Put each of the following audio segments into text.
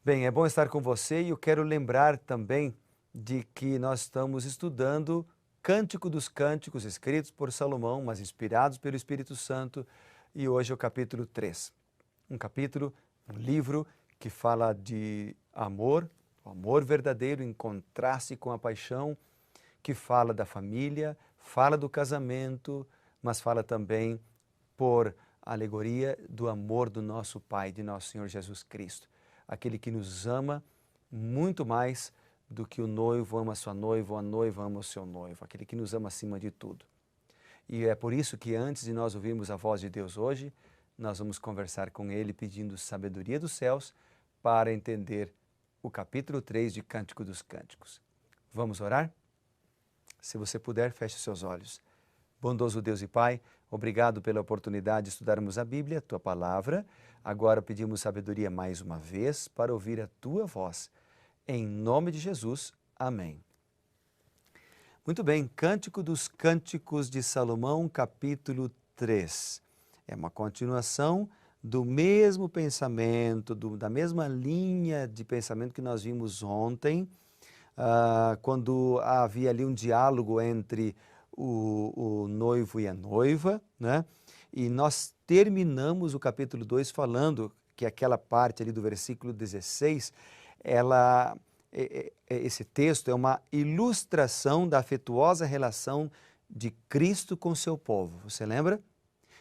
Bem, é bom estar com você e eu quero lembrar também de que nós estamos estudando Cântico dos Cânticos, escritos por Salomão, mas inspirados pelo Espírito Santo, e hoje é o capítulo 3. Um capítulo, um livro que fala de amor, o amor verdadeiro em contraste com a paixão, que fala da família, fala do casamento, mas fala também por alegoria do amor do nosso Pai, de nosso Senhor Jesus Cristo. Aquele que nos ama muito mais do que o noivo ama a sua noiva ou a noiva ama o seu noivo. Aquele que nos ama acima de tudo. E é por isso que antes de nós ouvirmos a voz de Deus hoje, nós vamos conversar com Ele pedindo sabedoria dos céus para entender o capítulo 3 de Cântico dos Cânticos. Vamos orar? Se você puder, feche seus olhos. Bondoso Deus e Pai, obrigado pela oportunidade de estudarmos a Bíblia, a Tua Palavra. Agora pedimos sabedoria mais uma vez para ouvir a Tua voz. Em nome de Jesus, amém. Muito bem, Cântico dos Cânticos de Salomão, capítulo 3. É uma continuação do mesmo pensamento, da mesma linha de pensamento que nós vimos ontem, quando havia ali um diálogo entre o noivo e a noiva, né? E nós terminamos o capítulo 2 falando que aquela parte ali do versículo 16, esse texto é uma ilustração da afetuosa relação de Cristo com seu povo. Você lembra?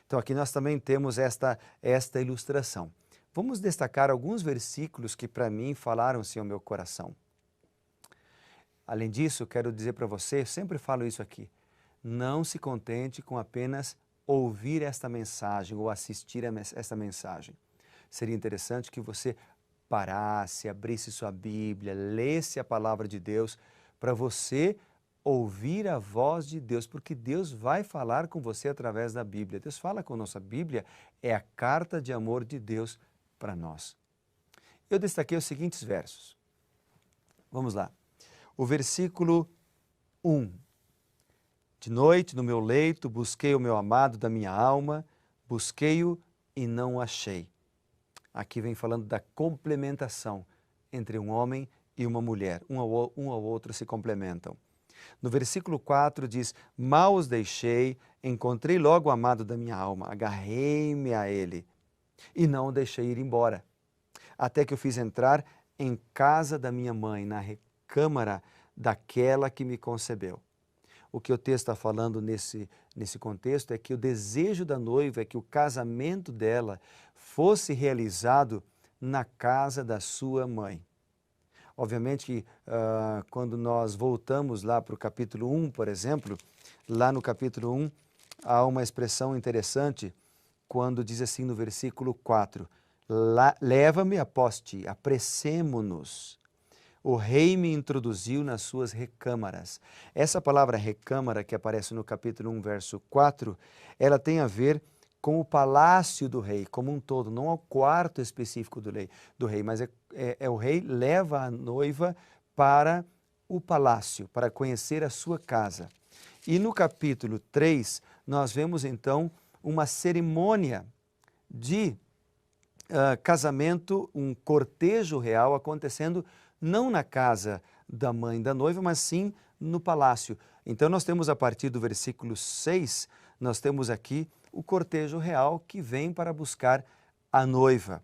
Então aqui nós também temos esta ilustração. Vamos destacar alguns versículos que para mim falaram-se ao meu coração. Além disso, quero dizer para você, eu sempre falo isso aqui, não se contente com apenas ouvir esta mensagem ou assistir a esta mensagem. Seria interessante que você parasse, abrisse sua Bíblia, lesse a palavra de Deus para você ouvir a voz de Deus, porque Deus vai falar com você através da Bíblia. Deus fala com a nossa Bíblia, é a carta de amor de Deus para nós. Eu destaquei os seguintes versos. Vamos lá. O versículo 1. De noite, no meu leito, busquei o meu amado da minha alma, busquei-o e não o achei. Aqui vem falando da complementação entre um homem e uma mulher. Um ao outro se complementam. No versículo 4 diz, mal os deixei, encontrei logo o amado da minha alma, agarrei-me a ele e não o deixei ir embora. Até que eu fiz entrar em casa da minha mãe, na recâmara daquela que me concebeu. O que o texto está falando nesse contexto é que o desejo da noiva é que o casamento dela fosse realizado na casa da sua mãe. Obviamente que quando nós voltamos lá para o capítulo 1, por exemplo, lá no capítulo 1 há uma expressão interessante quando diz assim no versículo 4, leva-me após ti, apressemo-nos. O rei me introduziu nas suas recâmaras. Essa palavra recâmara que aparece no capítulo 1, verso 4, ela tem a ver com o palácio do rei, como um todo, não ao quarto específico do rei, mas o rei leva a noiva para o palácio, para conhecer a sua casa. E no capítulo 3, nós vemos então uma cerimônia de casamento, um cortejo real acontecendo não na casa da mãe da noiva, mas sim no palácio. Então nós temos a partir do versículo 6, nós temos aqui o cortejo real que vem para buscar a noiva.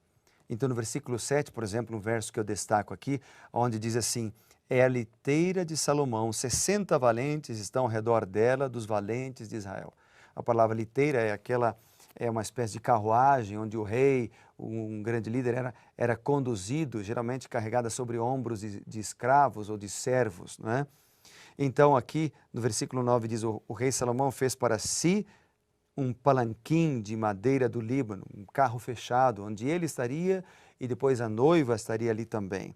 Então no versículo 7, por exemplo, um verso que eu destaco aqui, onde diz assim, é a liteira de Salomão, 60 valentes estão ao redor dela, dos valentes de Israel. A palavra liteira é uma espécie de carruagem onde o rei, um grande líder, era conduzido, geralmente carregada sobre ombros de escravos ou de servos, não é? Então aqui no versículo 9 diz, o rei Salomão fez para si um palanquim de madeira do Líbano, um carro fechado, onde ele estaria e depois a noiva estaria ali também.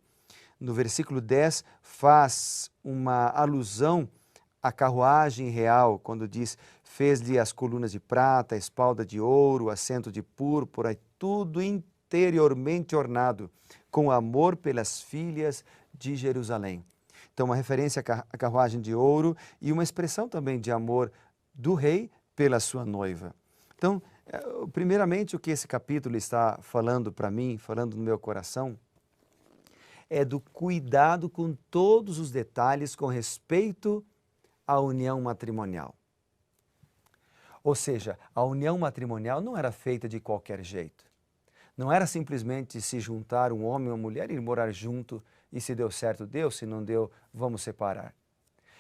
No versículo 10 faz uma alusão à carruagem real, quando diz, fez-lhe as colunas de prata, a espalda de ouro, o assento de púrpura, tudo interiormente ornado, com amor pelas filhas de Jerusalém. Então, uma referência à carruagem de ouro e uma expressão também de amor do rei pela sua noiva. Então, primeiramente, o que esse capítulo está falando para mim, falando no meu coração, é do cuidado com todos os detalhes com respeito à união matrimonial. Ou seja, a união matrimonial não era feita de qualquer jeito. Não era simplesmente se juntar um homem e uma mulher e morar junto e se deu certo, deu, se não deu, vamos separar.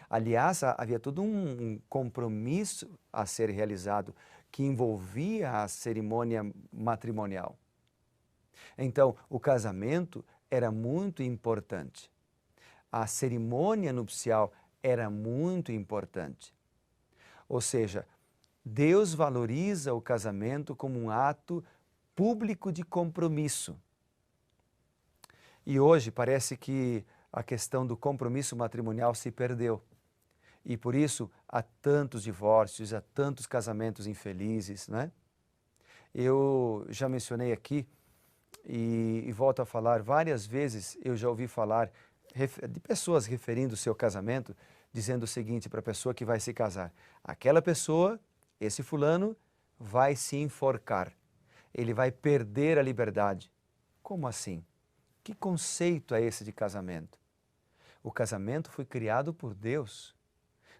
Aliás, havia todo um compromisso a ser realizado que envolvia a cerimônia matrimonial. Então, o casamento era muito importante. A cerimônia nupcial era muito importante. Ou seja, Deus valoriza o casamento como um ato público de compromisso. E hoje parece que a questão do compromisso matrimonial se perdeu. E por isso há tantos divórcios, há tantos casamentos infelizes, né? Eu já mencionei aqui e volto a falar várias vezes, eu já ouvi falar de pessoas referindo o seu casamento, dizendo o seguinte para a pessoa que vai se casar: aquela pessoa, esse fulano, vai se enforcar, ele vai perder a liberdade. Como assim? Que conceito é esse de casamento? O casamento foi criado por Deus,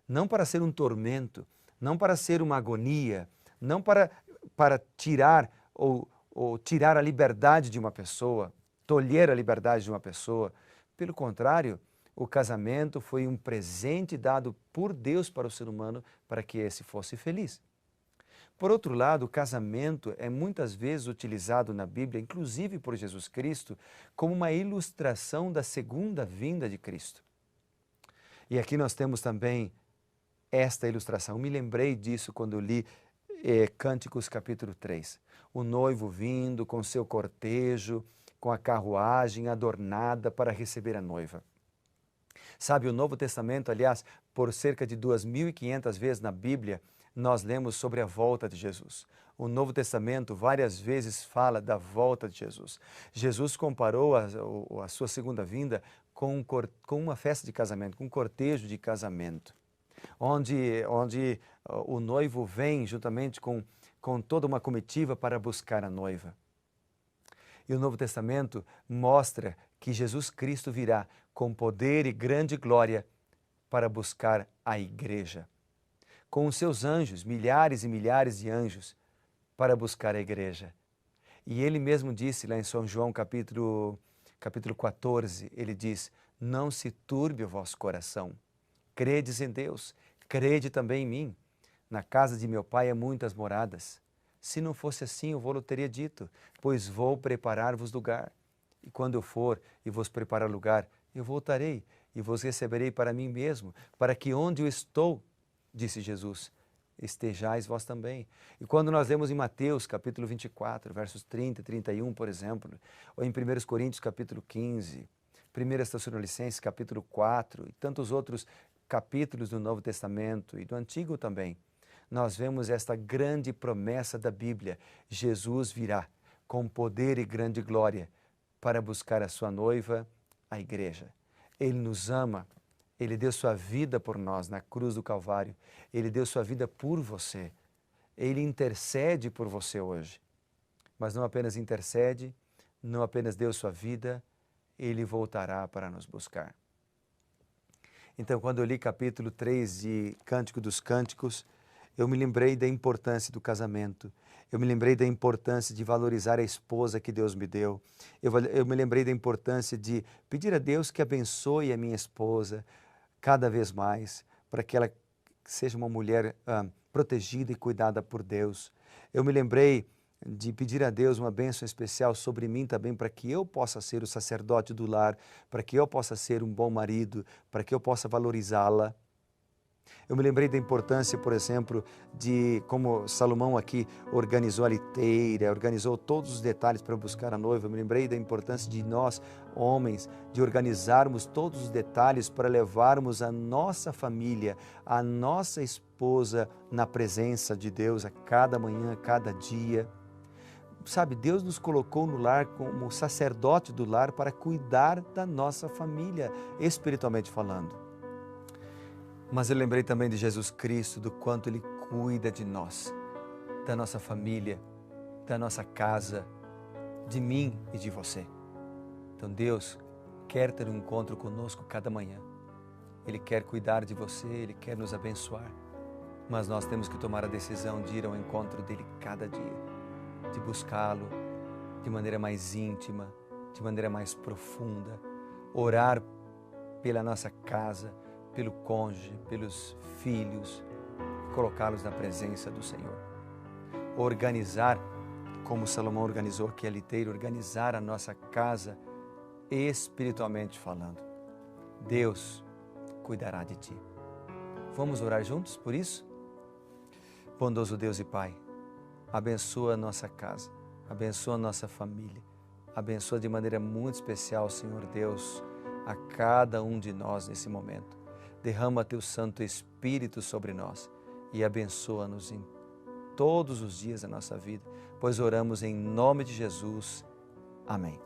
não para ser um tormento, não para ser uma agonia, não para tirar ou tirar a liberdade de uma pessoa, tolher a liberdade de uma pessoa. Pelo contrário, o casamento foi um presente dado por Deus para o ser humano para que esse fosse feliz. Por outro lado, o casamento é muitas vezes utilizado na Bíblia, inclusive por Jesus Cristo, como uma ilustração da segunda vinda de Cristo. E aqui nós temos também esta ilustração. Eu me lembrei disso quando eu li Cânticos capítulo 3. O noivo vindo com seu cortejo, com a carruagem adornada para receber a noiva. Sabe, o Novo Testamento, aliás, por cerca de 2.500 vezes na Bíblia, nós lemos sobre a volta de Jesus. O Novo Testamento várias vezes fala da volta de Jesus. Jesus comparou a sua segunda vinda com uma festa de casamento, com um cortejo de casamento, onde o noivo vem juntamente com toda uma comitiva para buscar a noiva. E o Novo Testamento mostra que Jesus Cristo virá com poder e grande glória para buscar a igreja, com os seus anjos, milhares e milhares de anjos, para buscar a igreja. E ele mesmo disse lá em São João capítulo 14, ele diz: não se turbe o vosso coração, credes em Deus, crede também em mim. Na casa de meu pai há muitas moradas. Se não fosse assim, eu vou-lhe teria dito, pois vou preparar-vos lugar. E quando eu for e vos preparar lugar, eu voltarei e vos receberei para mim mesmo, para que onde eu estou, disse Jesus, estejais vós também. E quando nós lemos em Mateus, capítulo 24, versos 30 e 31, por exemplo, ou em 1 Coríntios, capítulo 15, 1 Tessalonicenses, capítulo 4, e tantos outros capítulos do Novo Testamento e do Antigo também, nós vemos esta grande promessa da Bíblia: Jesus virá com poder e grande glória para buscar a sua noiva, a igreja. Ele nos ama, Ele deu sua vida por nós na cruz do Calvário, Ele deu sua vida por você, Ele intercede por você hoje. Mas não apenas intercede, não apenas deu sua vida, Ele voltará para nos buscar. Então, quando eu li capítulo 3 de Cântico dos Cânticos, eu me lembrei da importância do casamento. Eu me lembrei da importância de valorizar a esposa que Deus me deu. Eu me lembrei da importância de pedir a Deus que abençoe a minha esposa cada vez mais, para que ela seja uma mulher protegida e cuidada por Deus. Eu me lembrei de pedir a Deus uma bênção especial sobre mim também, para que eu possa ser o sacerdote do lar, para que eu possa ser um bom marido, para que eu possa valorizá-la. Eu me lembrei da importância, por exemplo, de como Salomão aqui organizou a liteira, organizou todos os detalhes para buscar a noiva. Eu me lembrei da importância de nós, homens, de organizarmos todos os detalhes para levarmos a nossa família, a nossa esposa na presença de Deus a cada manhã, a cada dia. Sabe, Deus nos colocou no lar como sacerdote do lar para cuidar da nossa família, espiritualmente falando. Mas eu lembrei também de Jesus Cristo, do quanto Ele cuida de nós, da nossa família, da nossa casa, de mim e de você. Então Deus quer ter um encontro conosco cada manhã. Ele quer cuidar de você, Ele quer nos abençoar. Mas nós temos que tomar a decisão de ir ao encontro dEle cada dia, de buscá-lo de maneira mais íntima, de maneira mais profunda, orar pela nossa casa, pelo cônjuge, pelos filhos, colocá-los na presença do Senhor. Organizar, como Salomão organizou aqui a liteira, organizar a nossa casa espiritualmente falando. Deus cuidará de ti. Vamos orar juntos por isso? Bondoso Deus e Pai, abençoa a nossa casa, abençoa a nossa família, abençoa de maneira muito especial, Senhor Deus, a cada um de nós nesse momento. Derrama Teu Santo Espírito sobre nós e abençoa-nos em todos os dias da nossa vida, pois oramos em nome de Jesus. Amém.